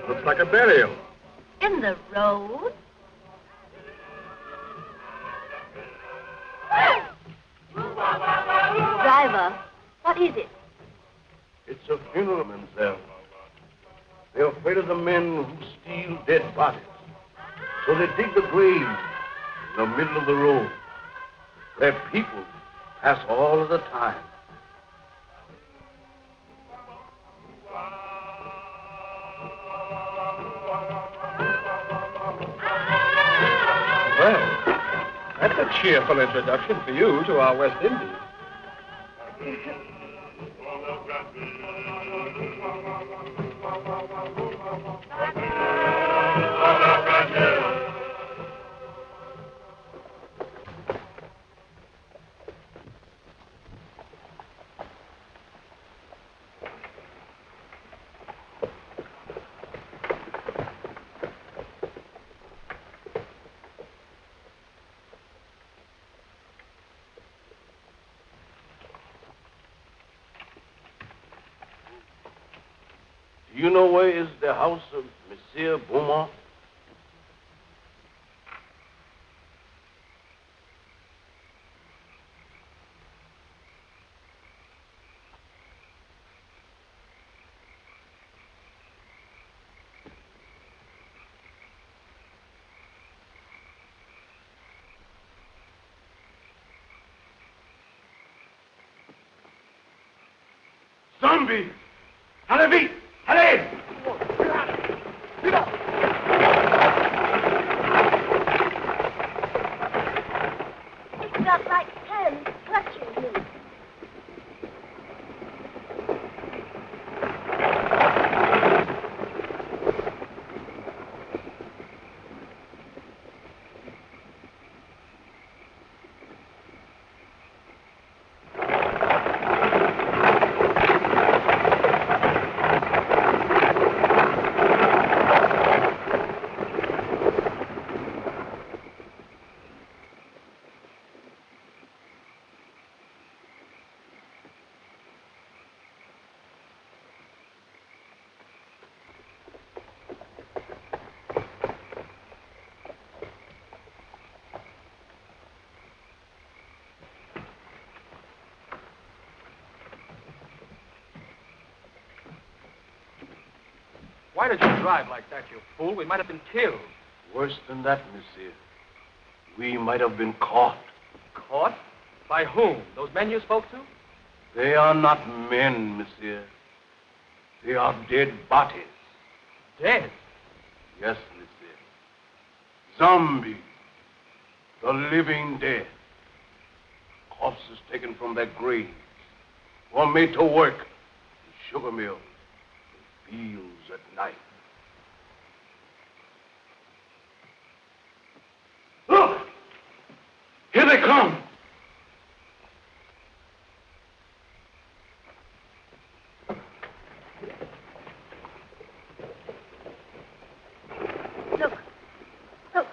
Looks like a burial. In the road? Driver, what is it? It's a funeral, mademoiselle. They're afraid of the men who steal dead bodies. So they dig the grave in the middle of the road. Their people pass all of the time. Well, that's a cheerful introduction for you to our West Indies. Do you know where is the house of Monsieur Beaumont? Zombie! Allez vite! Allez! It's got like hands clutching him. Why did you drive like that, you fool? We might have been killed. Worse than that, monsieur. We might have been caught. Caught? By whom? Those men you spoke to? They are not men, monsieur. They are dead bodies. Dead? Yes, monsieur. Zombies. The living dead. Corpses taken from their graves. Or made to work in sugar mills and fields at night. Look! Here they come! Look. Look.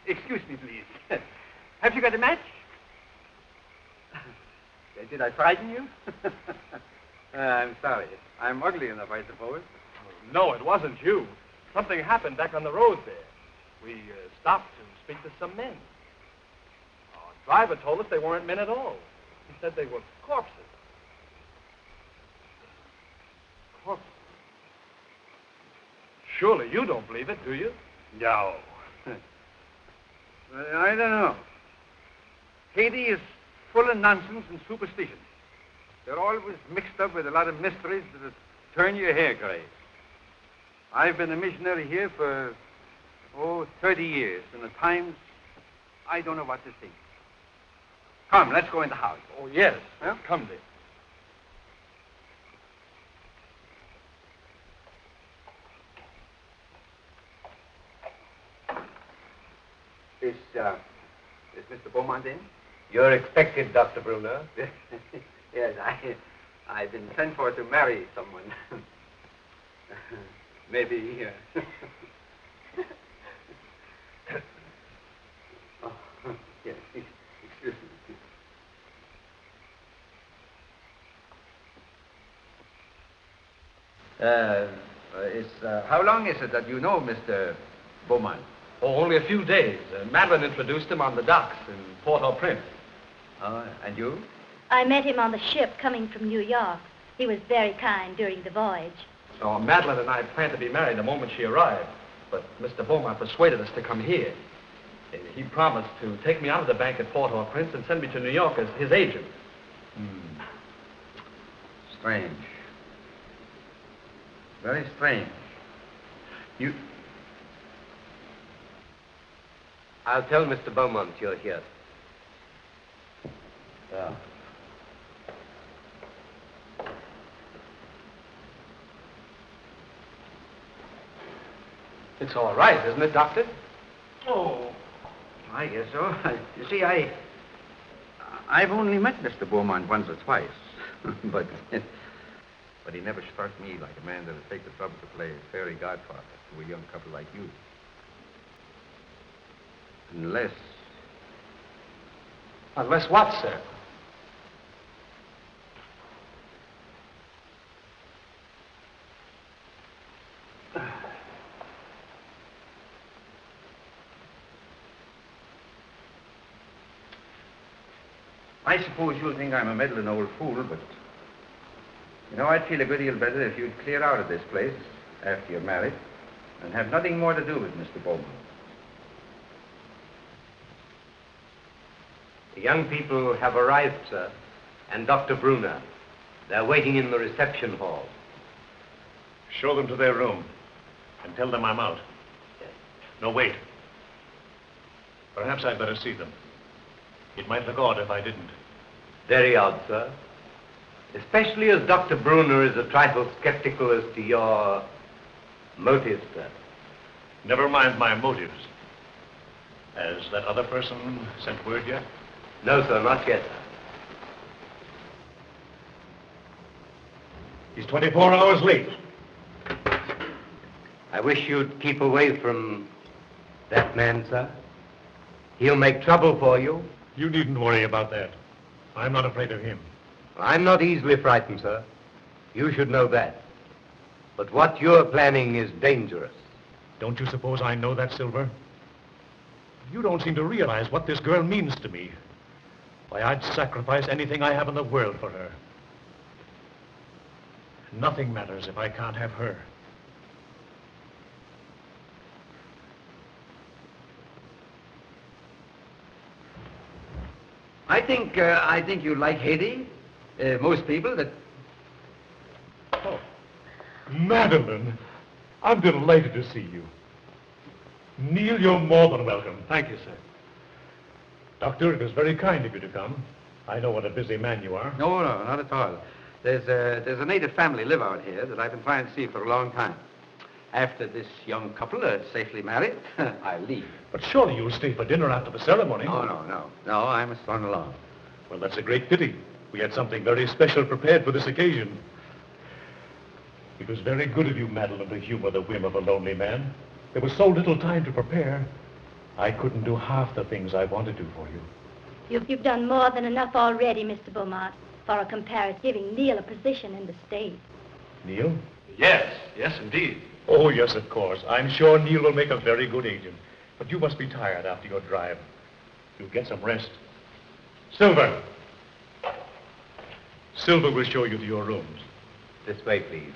Excuse me, please. Have you got a match? Did I frighten you? I'm sorry. I'm ugly enough, I suppose. No, it wasn't you. Something happened back on the road there. We stopped to speak to some men. The driver told us they weren't men at all. He said they were corpses. Corpses? Surely you don't believe it, do you? No. I don't know. Haiti is full of nonsense and superstition. They're always mixed up with a lot of mysteries that turn your hair gray. I've been a missionary here for, 30 years, and at times, I don't know what to think. Come, let's go in the house. Oh, yes. Huh? Come, Dick. Is Mr. Beaumont in? You're expected, Dr. Bruner. Yes, I've been sent for to marry someone. Maybe. Oh, yes, excuse me. How long is it that you know Mr. Beaumont? Oh, only a few days. Madeleine introduced him on the docks in Port-au-Prince. And you? I met him on the ship coming from New York. He was very kind during the voyage. Oh, Madeleine and I planned to be married the moment she arrived, but Mr. Beaumont persuaded us to come here. He promised to take me out of the bank at Port-au-Prince and send me to New York as his agent. Strange. Very strange. I'll tell Mr. Beaumont you're here. Yeah. It's all right, isn't it, Doctor? Oh, I guess so. You see, I've only met Mr. Beaumont once or twice, but he never struck me like a man that'll take the trouble to play fairy godfather to a young couple like you. Unless... Unless what, sir? I suppose you'll think I'm a meddling old fool, but... I'd feel a good deal better if you'd clear out of this place after you're married and have nothing more to do with Mr. Beaumont. The young people have arrived, sir, and Dr. Bruner. They're waiting in the reception hall. Show them to their room and tell them I'm out. Yes. No, wait. Perhaps I'd better see them. It might look odd if I didn't. Very odd, sir. Especially as Dr. Bruner is a trifle skeptical as to your motives, sir. Never mind my motives. Has that other person sent word yet? No, sir, not yet. He's 24 hours late. I wish you'd keep away from that man, sir. He'll make trouble for you. You needn't worry about that. I'm not afraid of him. I'm not easily frightened, sir. You should know that. But what you're planning is dangerous. Don't you suppose I know that, Silver? You don't seem to realize what this girl means to me. Why, I'd sacrifice anything I have in the world for her. Nothing matters if I can't have her. I think you like Haiti. Most people that... Oh, Madeleine, I'm delighted to see you. Neil, you're more than welcome. Thank you, sir. Doctor, it was very kind of you to come. I know what a busy man you are. No, not at all. There's a native family live out here that I've been trying to see for a long time. After this young couple are safely married, I'll leave. But surely you'll stay for dinner after the ceremony. No, I must run along. Well, that's a great pity. We had something very special prepared for this occasion. It was very good of you, Madeleine, to humor the whim of a lonely man. There was so little time to prepare. I couldn't do half the things I want to do for you. You've done more than enough already, Mr. Beaumont, for a comparison, giving Neil a position in the state. Neil? Yes, indeed. Oh, yes, of course. I'm sure Neil will make a very good agent. But you must be tired after your drive. You'll get some rest. Silver! Silver will show you to your rooms. This way, please.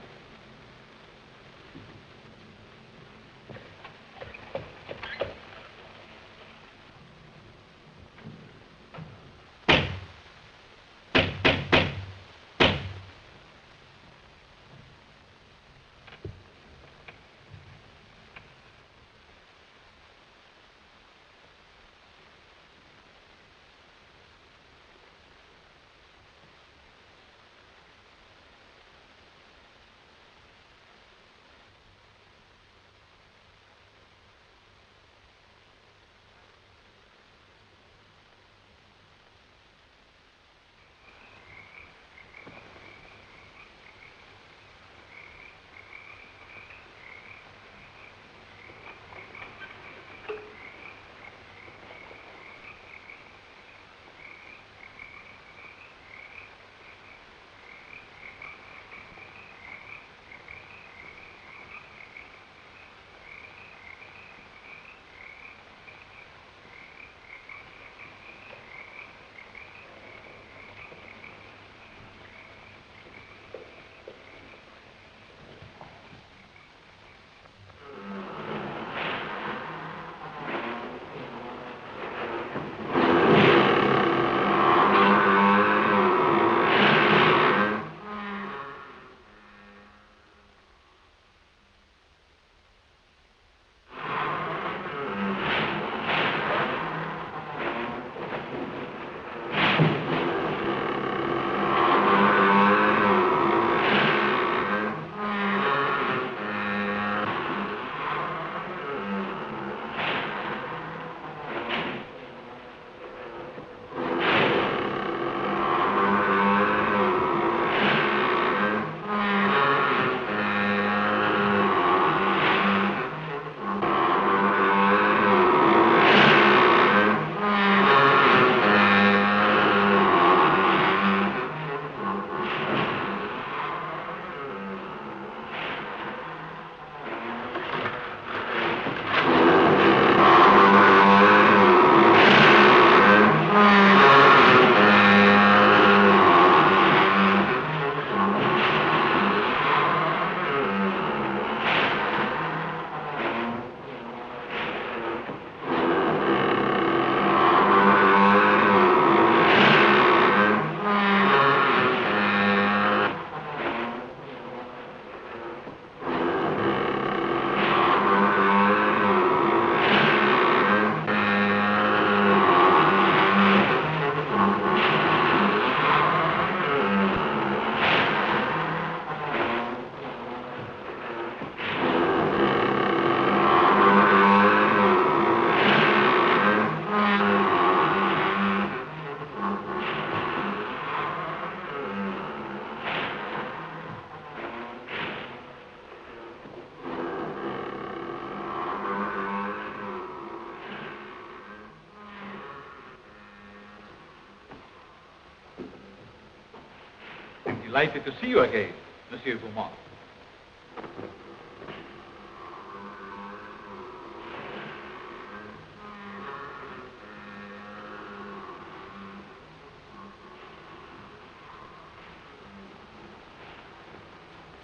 Delighted to see you again, Monsieur Beaumont.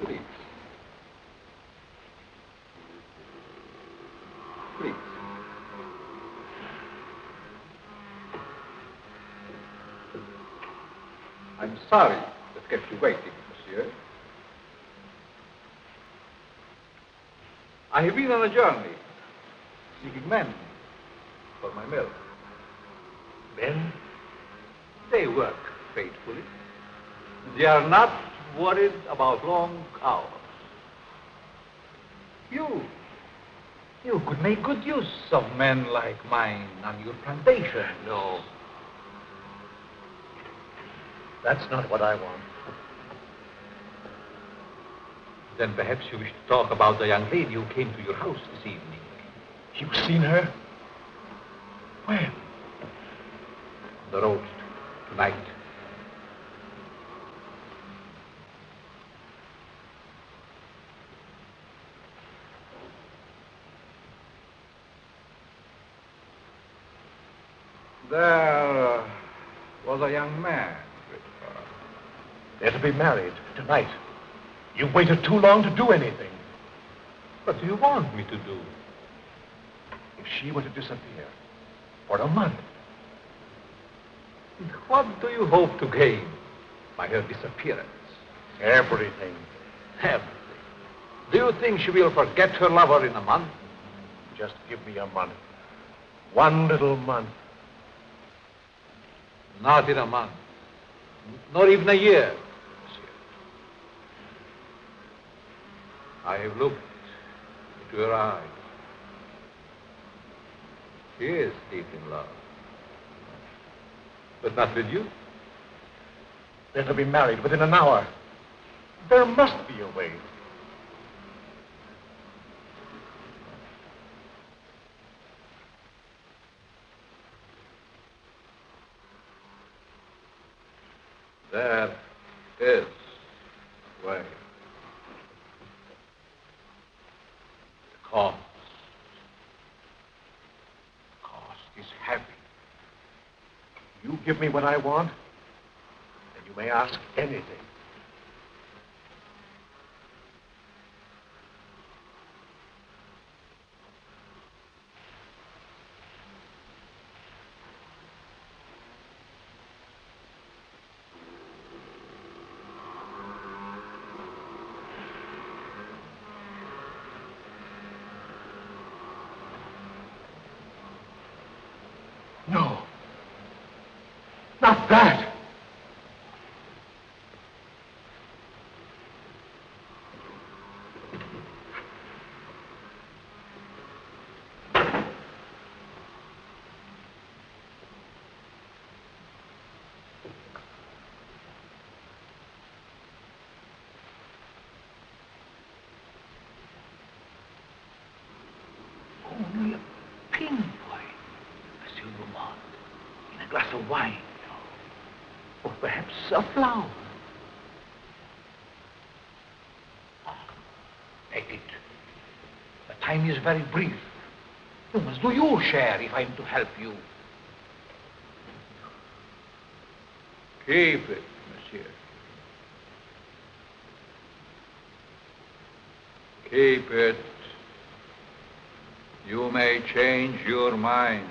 Please. Please. I'm sorry that kept you waiting, monsieur. I have been on a journey, seeking men for my mill. Men? They work faithfully. They are not worried about long hours. You could make good use of men like mine on your plantation. No. That's not what I want. Then perhaps you wish to talk about the young lady who came to your house this evening. You've seen her? When? On the road tonight. There was a young man. They're to be married tonight. You've waited too long to do anything. What do you want me to do? If she were to disappear for a month, What do you hope to gain by her disappearance? everything. Everything. Do you think she will forget her lover in a month? Just give me a month. One little month. Not in a month. Not even a year, monsieur. I have looked into her eyes. She is deep in love. But not with you. They're to be married within an hour. There must be a way. There is a way. The cost is heavy. You give me what I want, and you may ask anything. No. Not that. Only a pinpoint, Monsieur Beaumont, in a glass of wine, or perhaps a flower. Take it. The time is very brief. You must do your share if I'm to help you. Keep it, monsieur. Keep it. You may change your mind.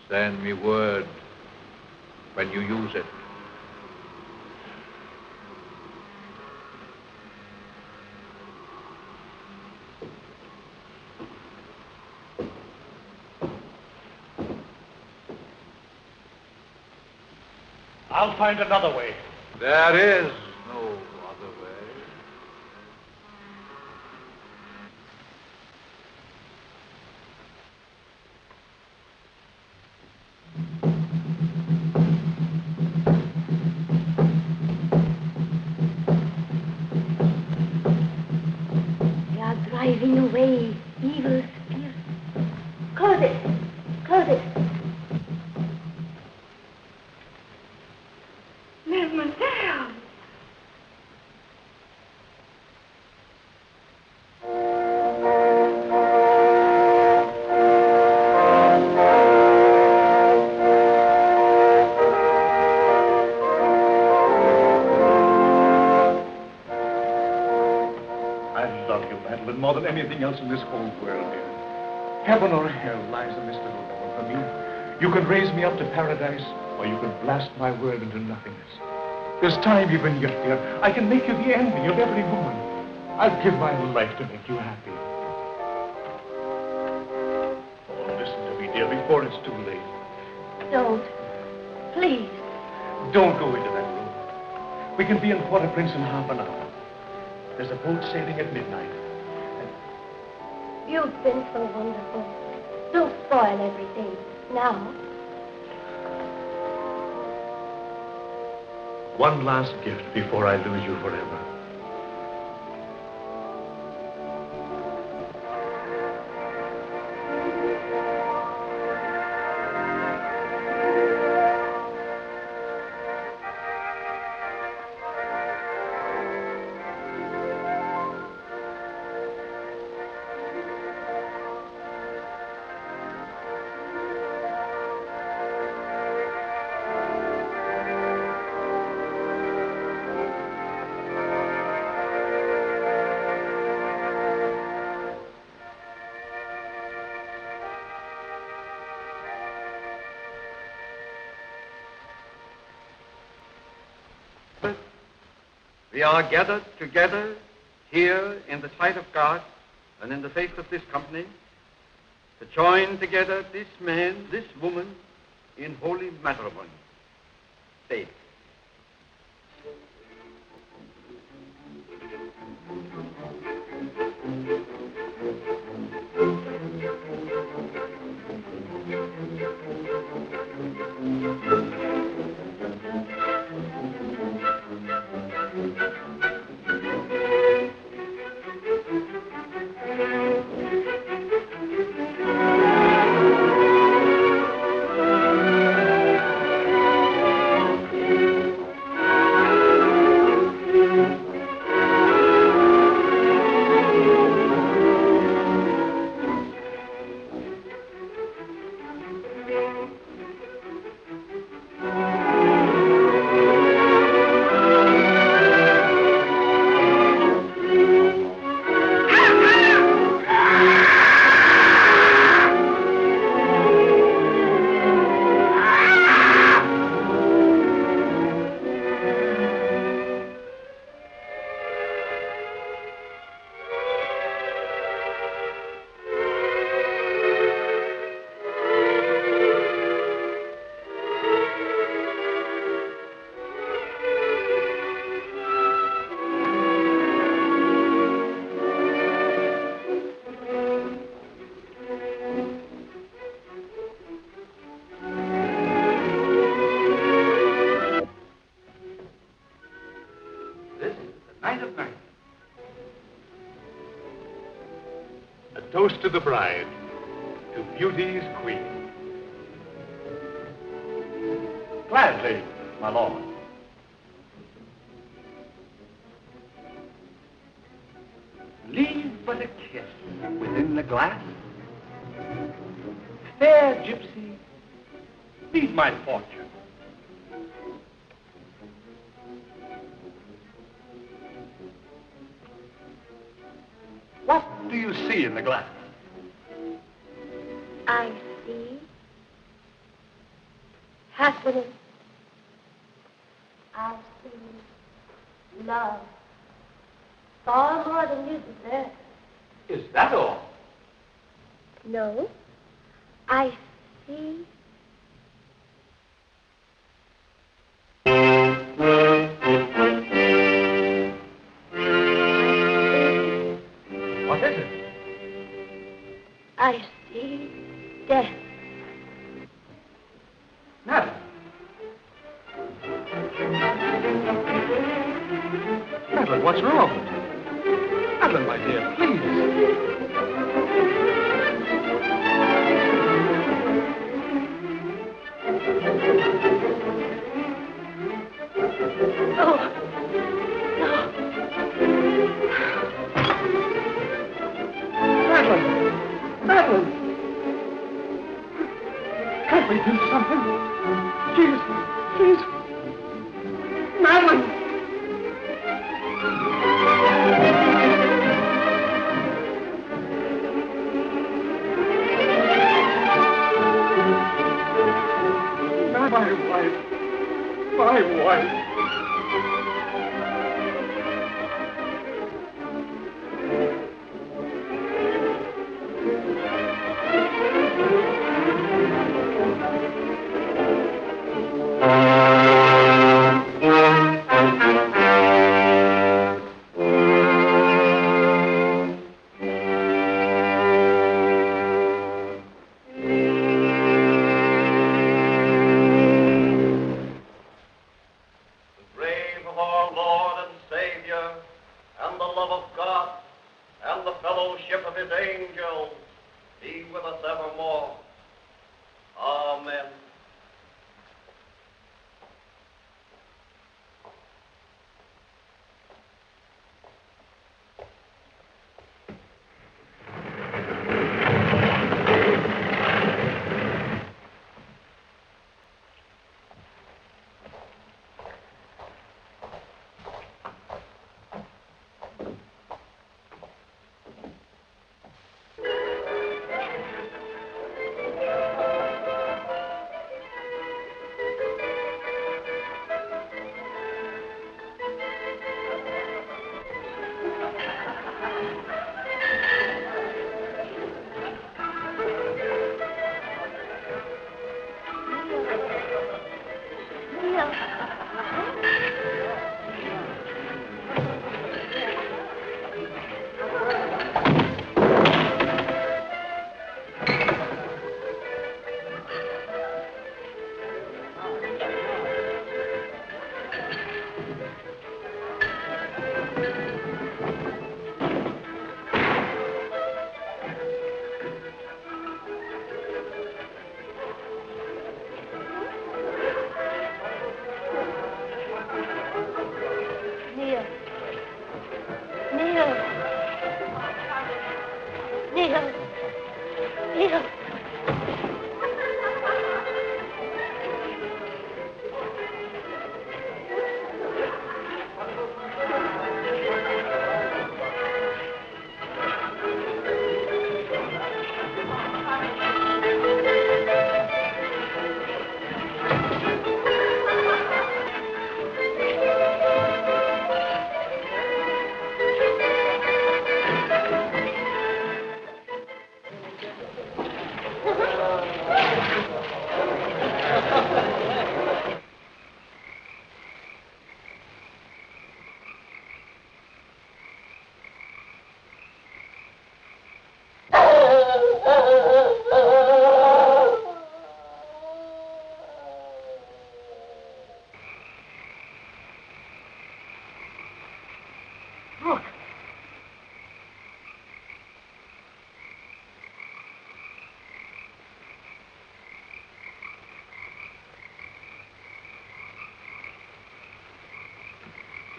Send me word when you use it. I'll find another way. There is no other way. They are driving away evil spirits. Close it. Close it. Mademoiselle. I love you, Madeleine, more than anything else in this whole world, dear. Heaven or hell lies in this little woman for me. You can raise me up to paradise, or you can blast my world into nothingness. There's time even yet, dear. I can make you the envy of every woman. I'd give my life to make you happy. Oh, listen to me, dear, before it's too late. Don't. Please. Don't go into that room. We can be in Port-au-Prince in half an hour. There's a boat sailing at midnight. You've been so wonderful. Don't spoil everything. Now. One last gift before I lose you forever. We are gathered together here in the sight of God and in the face of this company to join together this man, this woman in holy matrimony. Stay. Toast to the bride, to beauty's queen. Gladly, my lord. Leave but a kiss within the glass. Fair gypsy, feed my fortune. What do you see in the glass? I see happiness. I see love. Far more than you deserve. Is that all? No, I see. What is it? I see death. Madeleine. Madeleine, what's wrong? Madeleine, my dear, please. Oh, no. Madeleine! Can't we do something? Please. Madeleine! My wife.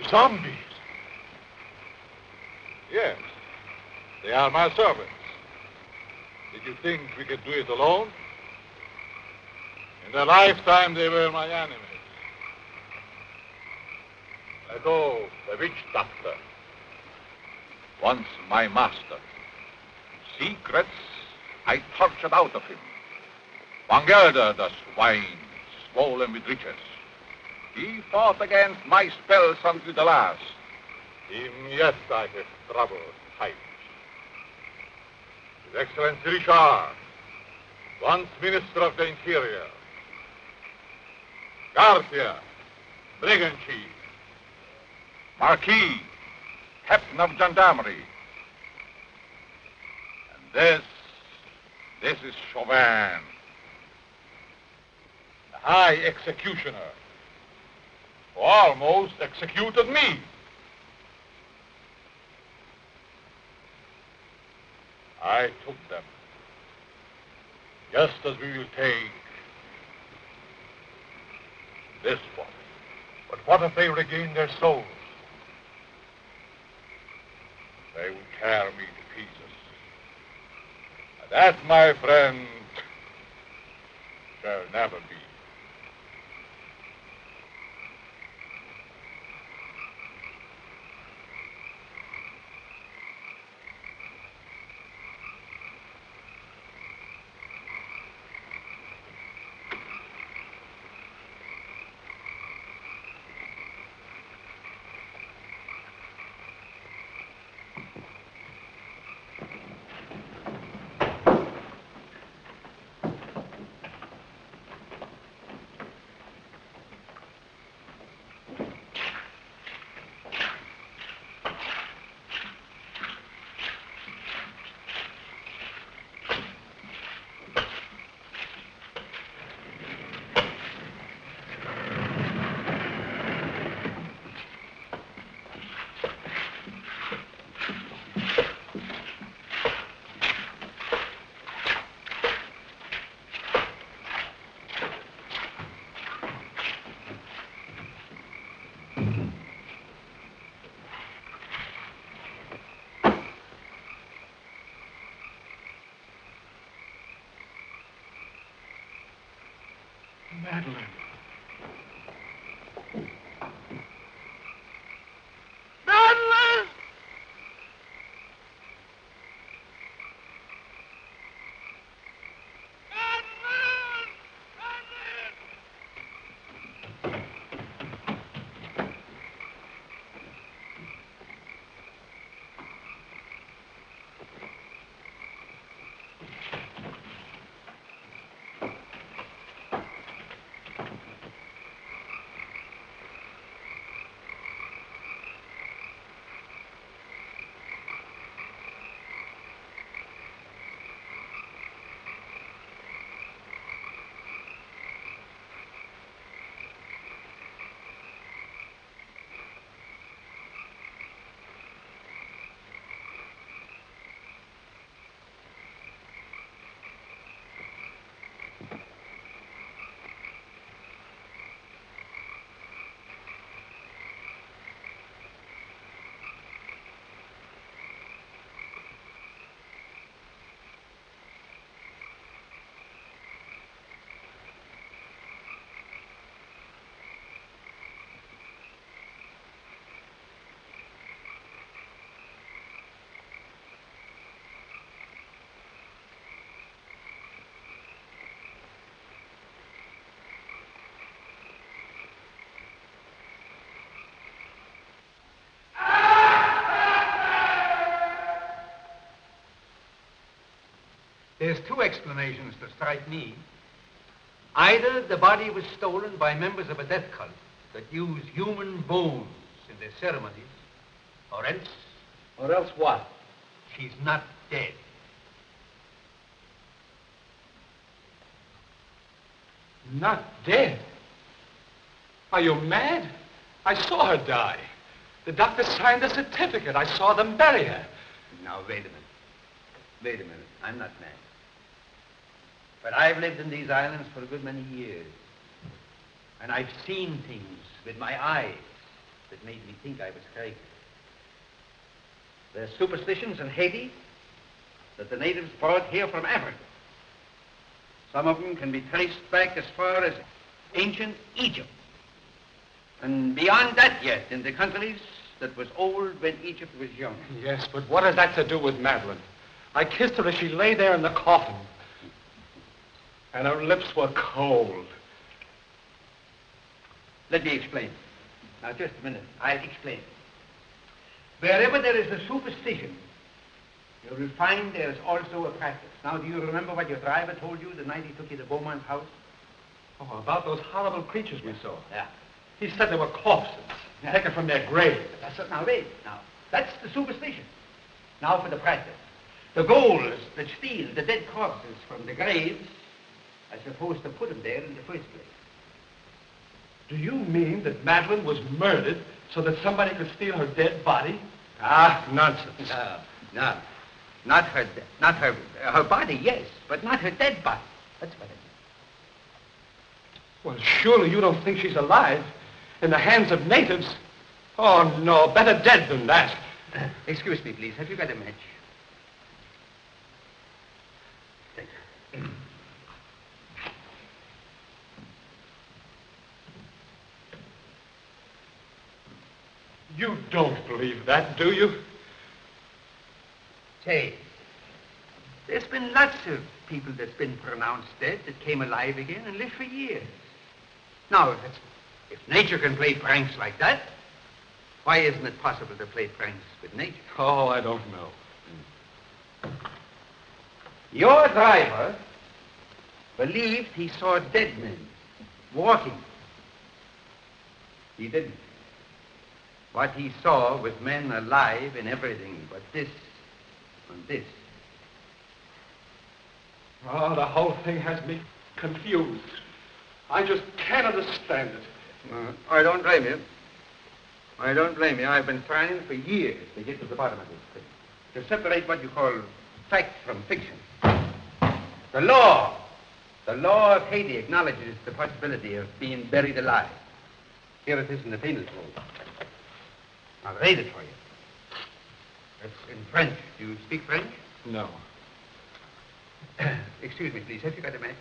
Zombies. Yes. They are my servants. Did you think we could do it alone? In their lifetime, they were my enemies. I know the witch doctor. Once my master. Secrets I tortured out of him. Bangerda, the swine, swollen with riches. He fought against my spells until the last. Him yet I have troubled times. His Excellency Richard, once Minister of the Interior. Garcia, Brigand Chief. Marquis, Captain of Gendarmerie. And this is Chauvin, the High Executioner, who almost executed me. I took them, just as we will take this one. But what if they regain their souls? They will tear me to pieces. And that, my friend, shall never be. Madeleine. Madeleine! There's two explanations that strike me. Either the body was stolen by members of a death cult that use human bones in their ceremonies, or else... Or else what? she's not dead. Not dead? Are you mad? I saw her die. The doctor signed a certificate. I saw them bury her. Now, wait a minute. Wait a minute. I'm not mad. But I've lived in these islands for a good many years. And I've seen things with my eyes that made me think I was crazy. There's superstitions in Haiti that the natives brought here from Africa. Some of them can be traced back as far as ancient Egypt. And beyond that yet, in the countries that was old when Egypt was young. Yes, but what has that to do with Madeleine? I kissed her as she lay there in the coffin. And her lips were cold. Let me explain. Now, just a minute. I'll explain. Wherever there is a superstition, you will find there is also a practice. Now, do you remember what your driver told you the night he took you to Beaumont's house? Oh, about those horrible creatures we saw. Yeah. He said they were corpses, taken from their grave. That's it. Now, wait. Now, that's the superstition. Now for the practice. The ghouls that steal the dead corpses from the graves are supposed to put them there in the first place. Do you mean that Madeleine was murdered so that somebody could steal her dead body? Ah, nonsense. No. Not her body, yes, but not her dead body. That's what it is. Well, surely you don't think she's alive in the hands of natives? Oh, no, better dead than that. Excuse me, please. Have you got a match? Thank you. You don't believe that, do you? Say, there's been lots of people that's been pronounced dead that came alive again and lived for years. Now, if nature can play pranks like that, why isn't it possible to play pranks with nature? Oh, I don't know. Your driver believed he saw dead men walking. He didn't. What he saw was men alive in everything but this and this. Oh, the whole thing has me confused. I just can't understand it. I don't blame you. I don't blame you. I've been trying for years to get to the bottom of this thing. To separate what you call fact from fiction. The law of Haiti acknowledges the possibility of being buried alive. Here it is in the penal code. I'll read it for you. It's in French. Do you speak French? No. Excuse me, please. Have you got a match?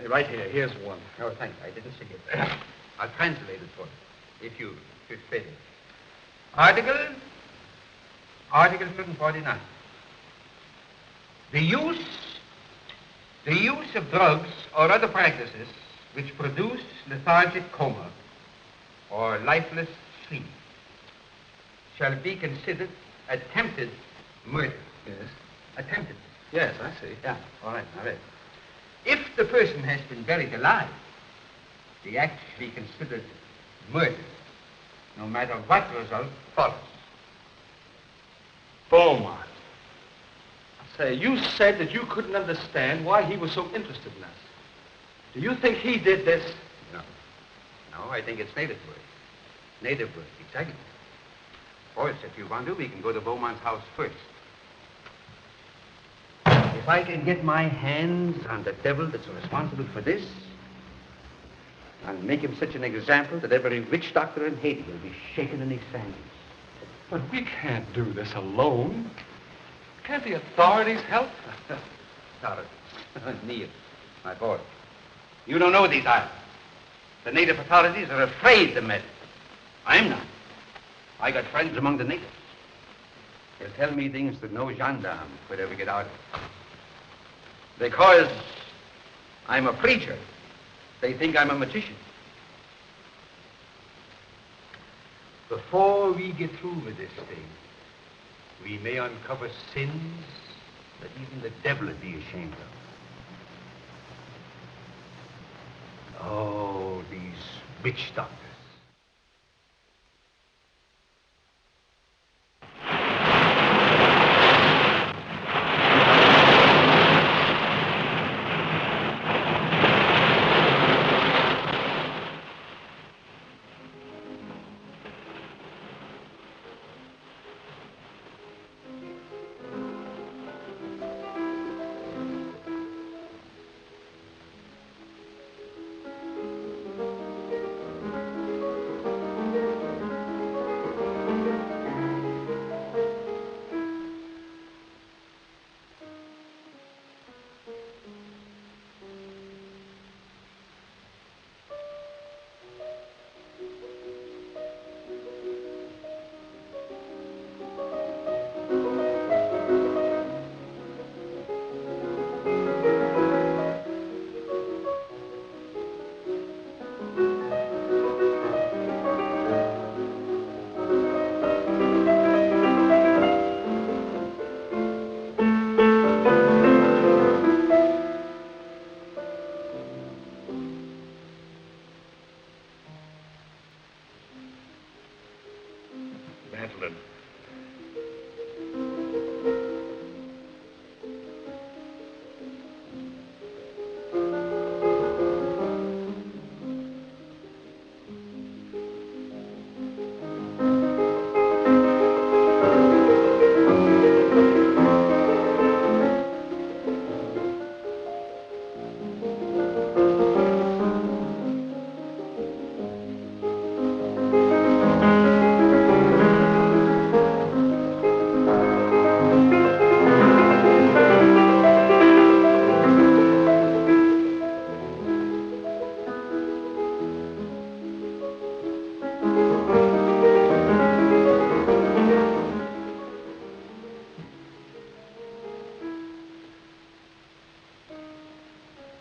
Right here. Here's one. Oh, thanks. I didn't see it. I'll translate it for you, if you should fit it. Article 149. The use of drugs or other practices which produce lethargic coma or lifeless sleep shall be considered attempted murder. Yes. Attempted. Yes, I see. Yeah, all right. If the person has been buried alive, the act should be considered murder, no matter what result follows. Beaumont. Say, you said that you couldn't understand why he was so interested in us. Do you think he did this? No, I think it's native work. Native work, exactly. Of course, if you want to, we can go to Beaumont's house first. If I can get my hands on the devil that's responsible for this, I'll make him such an example that every witch doctor in Haiti will be shaken in his sandals. But we can't do this alone. Can't the authorities help? Authorities? Neil, my boy, you don't know these islands. The native authorities are afraid to meddle. I'm not. I got friends among the natives. They'll tell me things that no gendarme could ever get out of. Because I'm a preacher, they think I'm a magician. Before we get through with this thing, we may uncover sins that even the devil would be ashamed of. Oh, these witch doctors. Madeleine.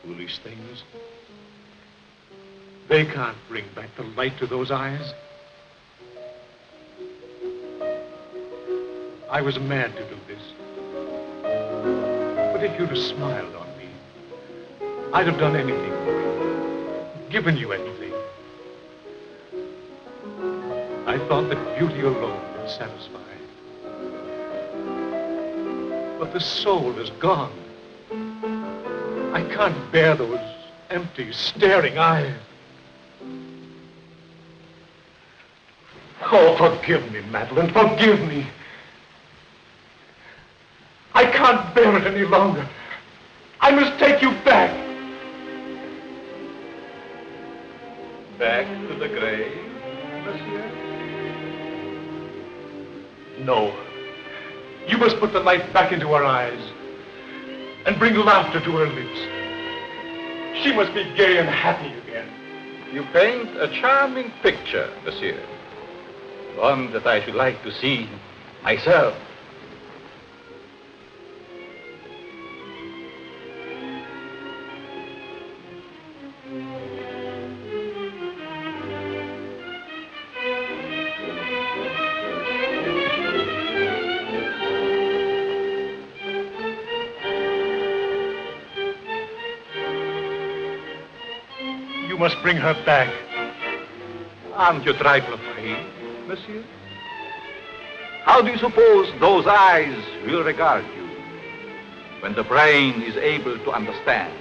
Foolish things. They can't bring back the light to those eyes. I was mad to do this. But if you'd have smiled on me, I'd have done anything for you, given you anything. I thought that beauty alone would satisfy. But the soul is gone. I can't bear those empty, staring eyes. Oh, forgive me, Madeleine, forgive me. I can't bear it any longer. I must take you back. Back to the grave, monsieur? No. You must put the light back into her eyes and bring laughter to her lips. She must be gay and happy again. You paint a charming picture, monsieur. One that I should like to see myself. You must bring her back. Aren't you a trifle afraid, monsieur? How do you suppose those eyes will regard you when the brain is able to understand?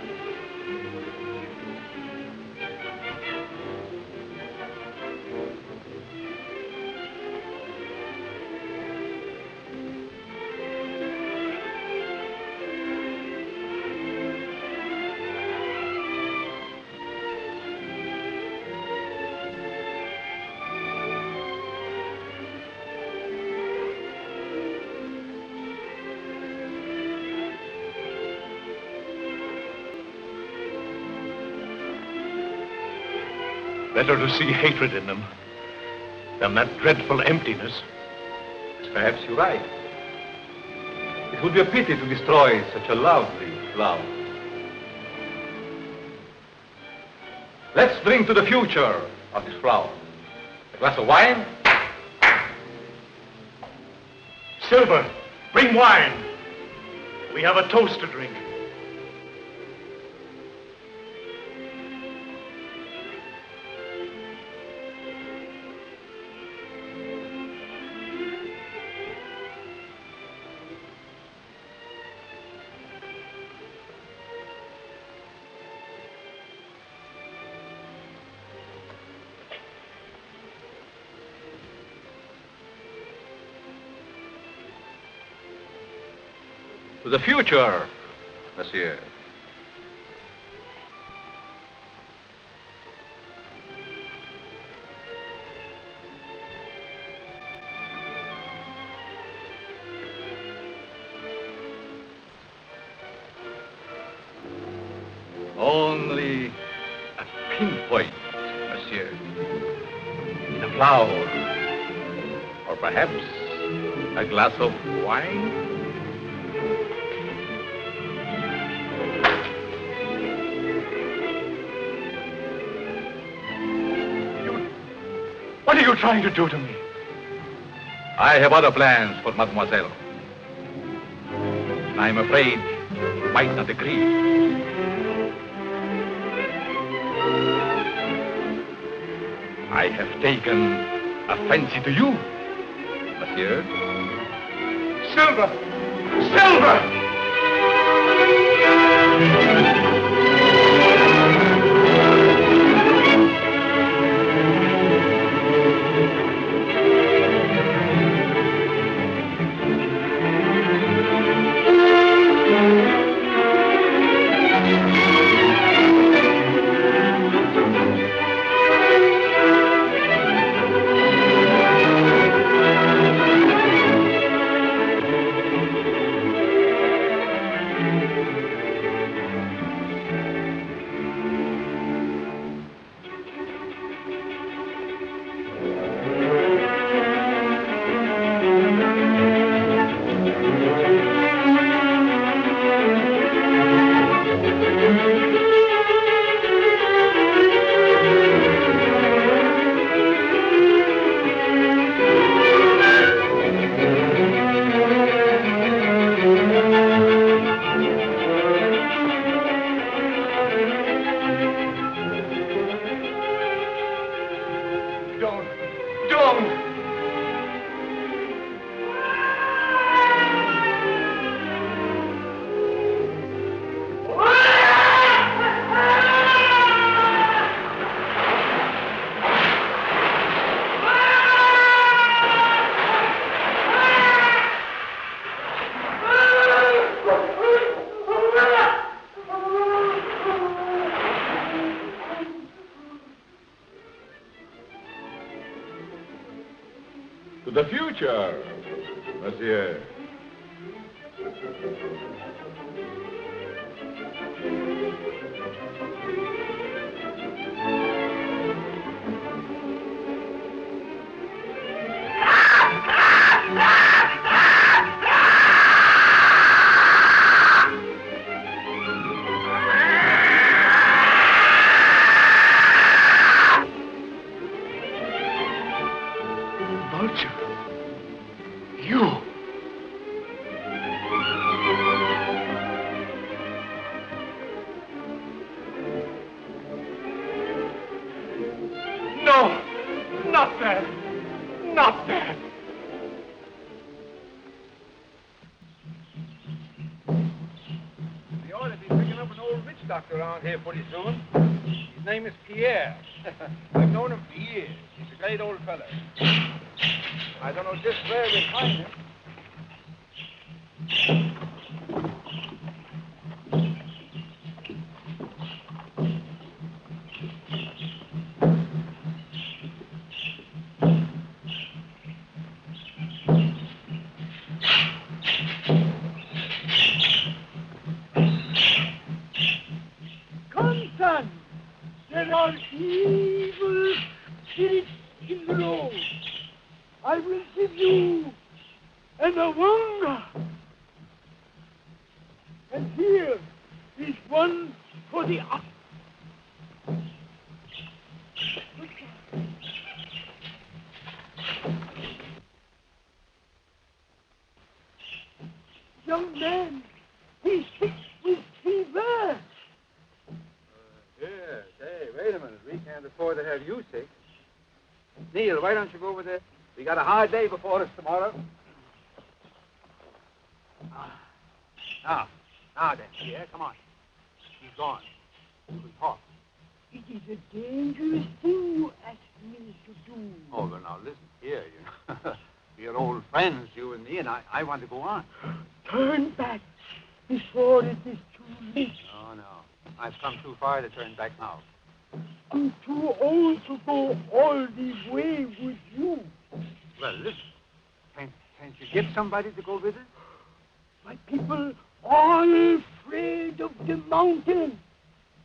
Better to see hatred in them than that dreadful emptiness. Perhaps you're right. It would be a pity to destroy such a lovely flower. Let's drink to the future of this flower. A glass of wine? Silver, bring wine. We have a toast to drink. To the future, monsieur. Only a pinpoint, monsieur. In a flower. Or perhaps a glass of wine. What are you trying to do to me? I have other plans for mademoiselle. I'm afraid you might not agree. I have taken a fancy to you, monsieur. Silver! Silver! To the future, monsieur. Around here pretty soon. His name is Pierre. I've known him for years. He's a great old fellow. I don't know just where we'll find him. There are evil spirits in the road. I will give you an awanga. And here is one for the ox. Young man, can't afford to have you sick. Neil, why don't you go over there? We got a hard day before us tomorrow. Now then, Pierre, come on. He's gone. You can talk. It is a dangerous thing you asked me to do. Oh, well, now, listen here, you know. We're old friends, you and me, and I want to go on. Turn back before it is too late. No. I've come too far to turn back now. I'm too old to go all the way with you. Well, listen. Can't you get somebody to go with us? My people are afraid of the mountain.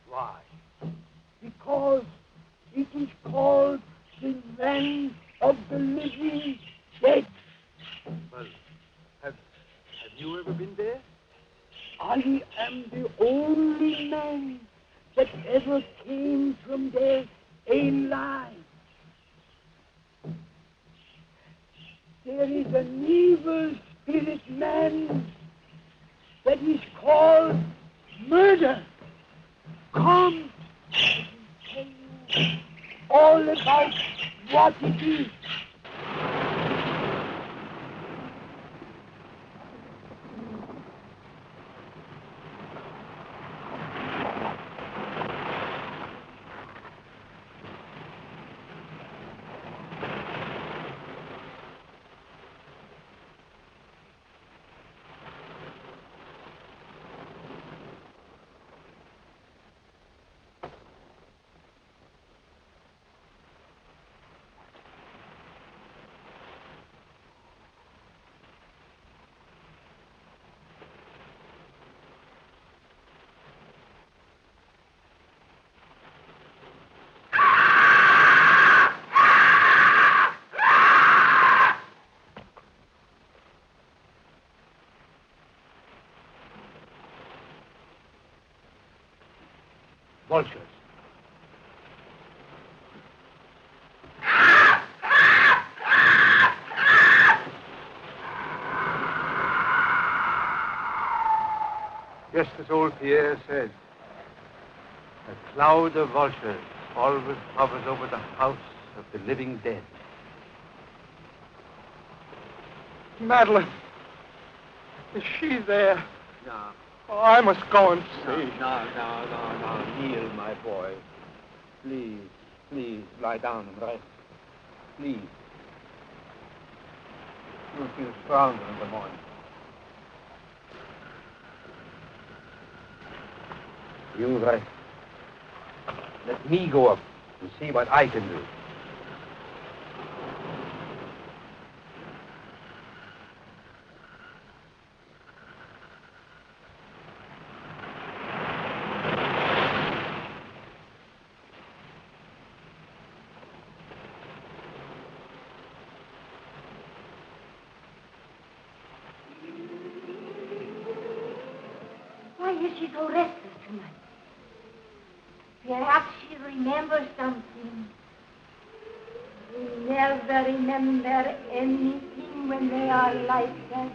Why? Because it is called the land of the living dead. Well, have you ever been there? I am the only man that ever came from there alive. There is an evil spirit man that is called murder. Come, I will tell you all about what it is. Vultures. Just as old Pierre said, a cloud of vultures always hovers over the house of the living dead. Madeleine. Is she there? No. Oh, I must go and see. No. Neil, my boy. Please, lie down and rest. Please. You'll feel stronger in the morning. You rest. Let me go up and see what I can do. Why is she so restless tonight? Perhaps she remembers something. They never remember anything when they are like that.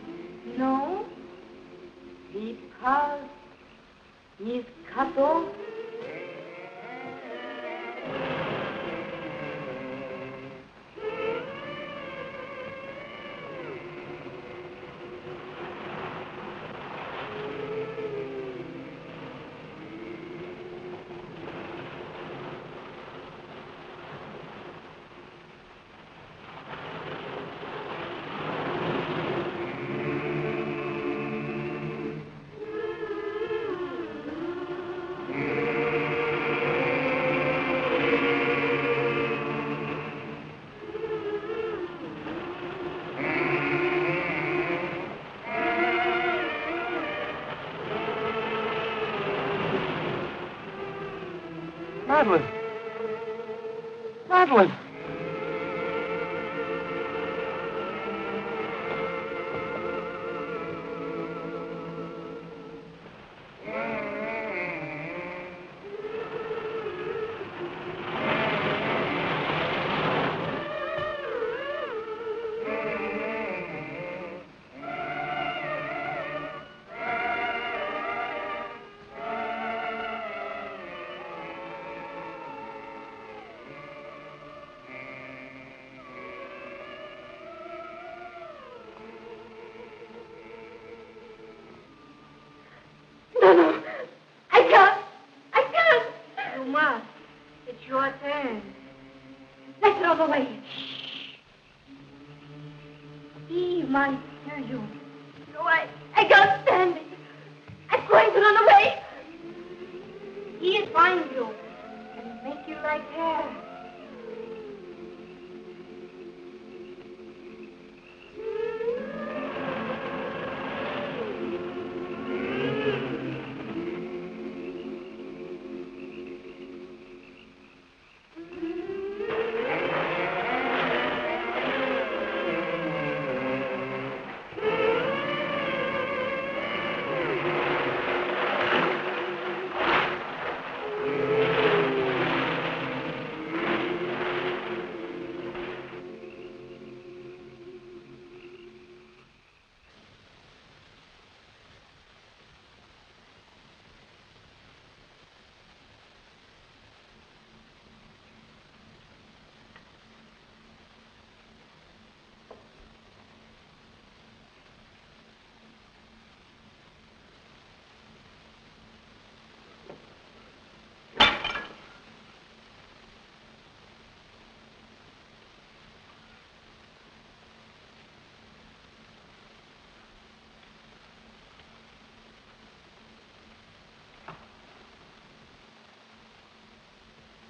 No? Because he's cut off. Madeleine. Madeleine. No. I can't. I can't. You must. It's your turn. Let's run away. He might hear you. No, I can't stand it. I'm going to run away. He'll find you and make you like her.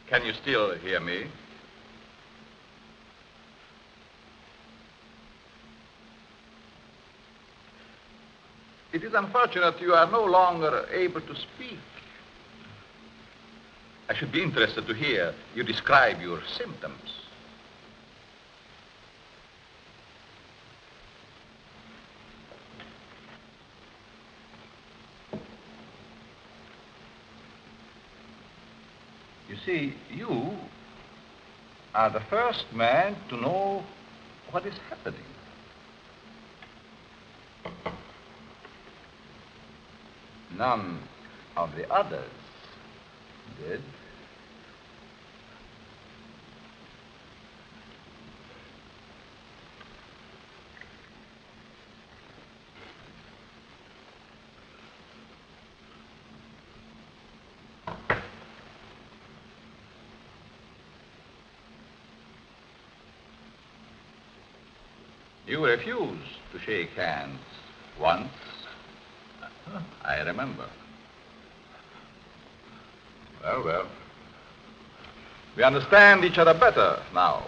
Can you still hear me? It is unfortunate you are no longer able to speak. I should be interested to hear you describe your symptoms. You see, you are the first man to know what is happening. None of the others did. You refused to shake hands once. I remember. Well, well. We understand each other better now.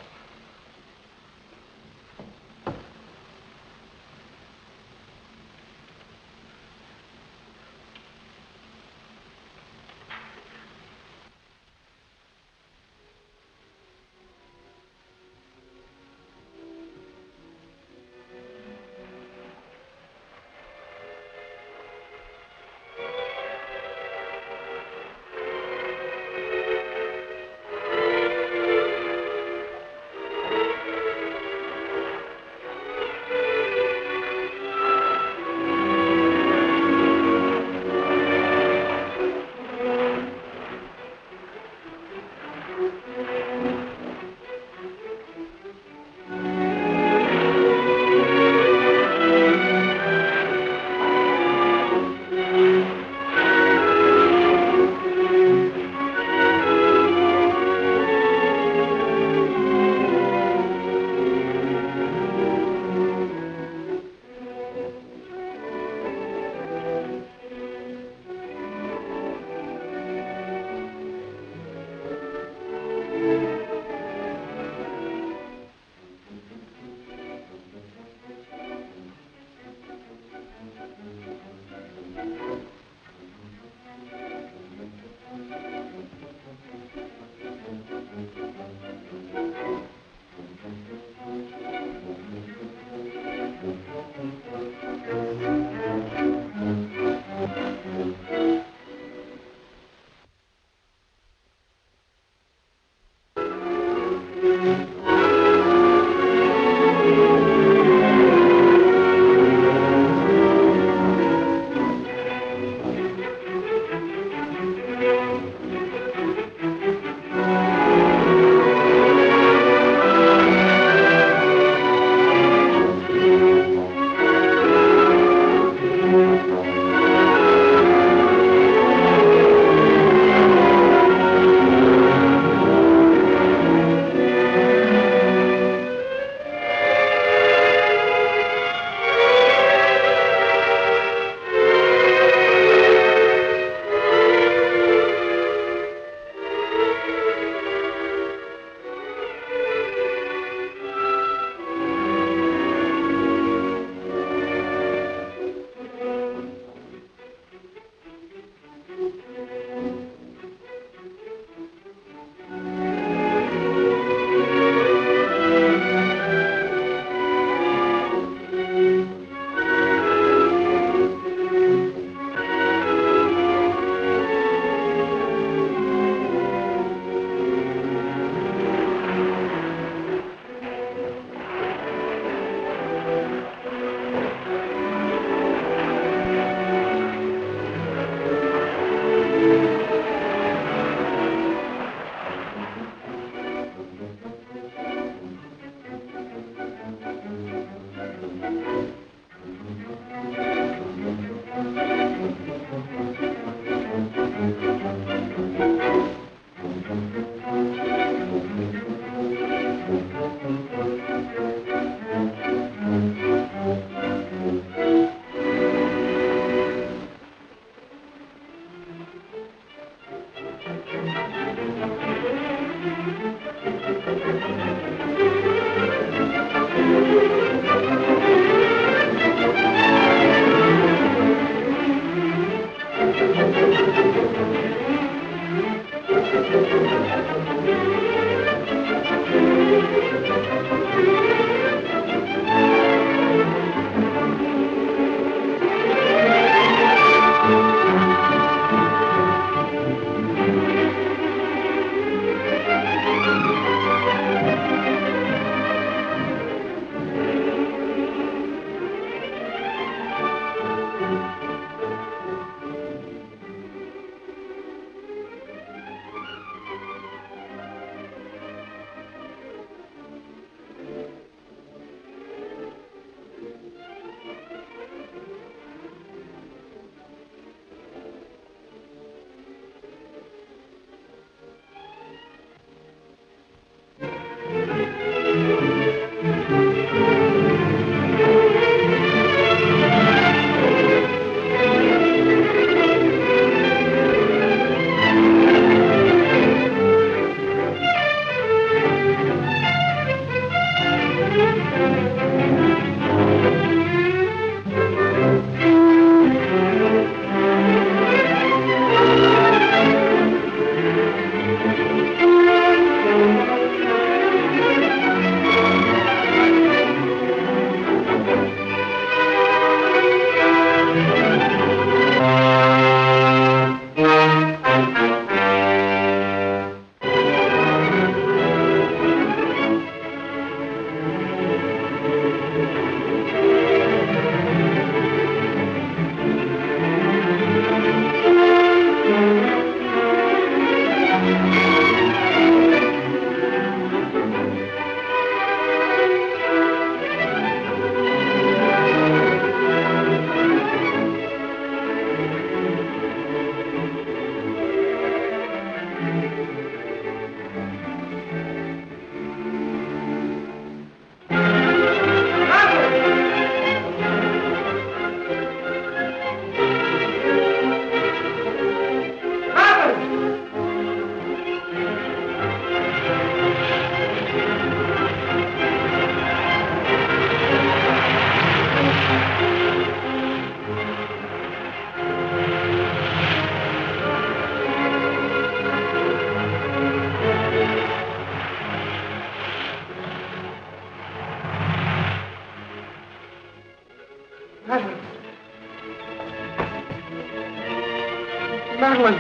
Madeleine,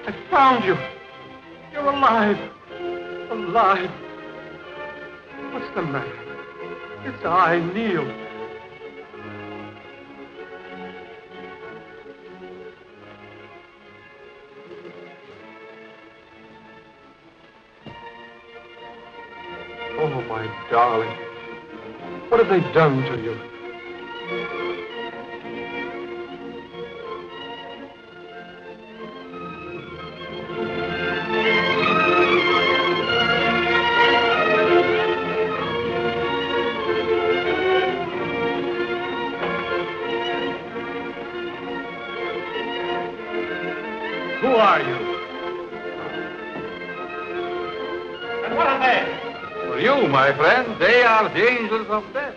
I found you. You're alive. Alive. What's the matter? It's I, Neil. Oh, my darling. What have they done to you? Who are you? And what are they? For you, my friend, they are the angels of death.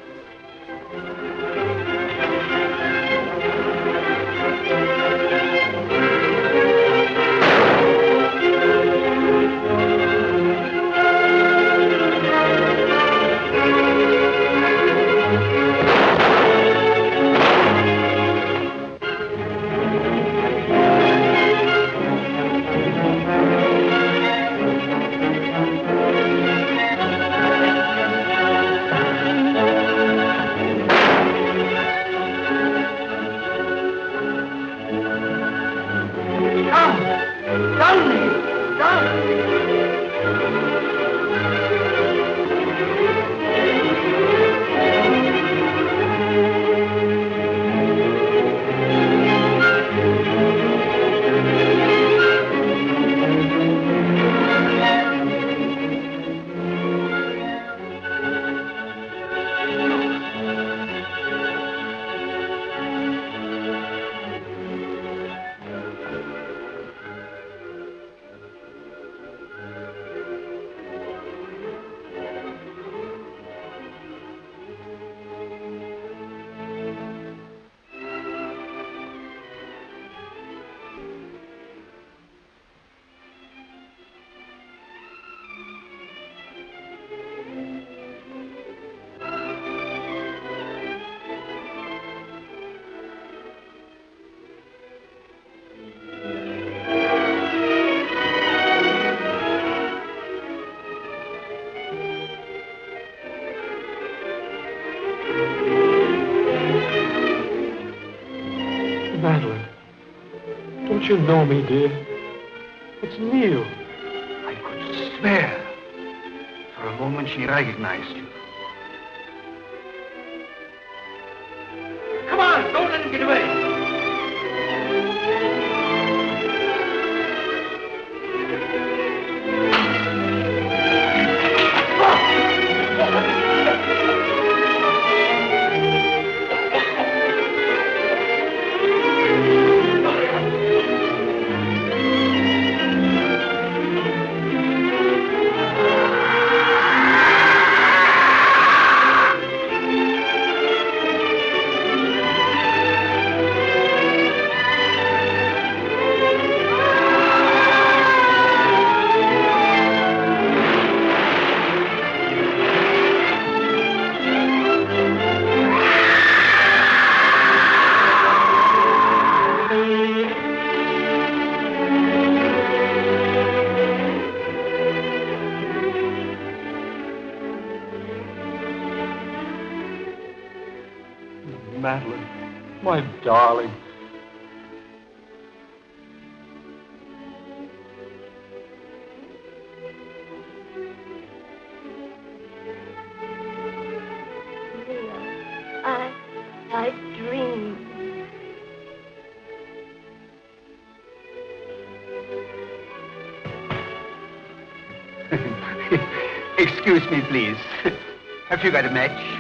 you know me, dear? It's Neil. I could swear. For a moment she recognized you. Come on, don't let him get away. Madeleine, my darling. I dreamed. Excuse me, please. Have you got a match?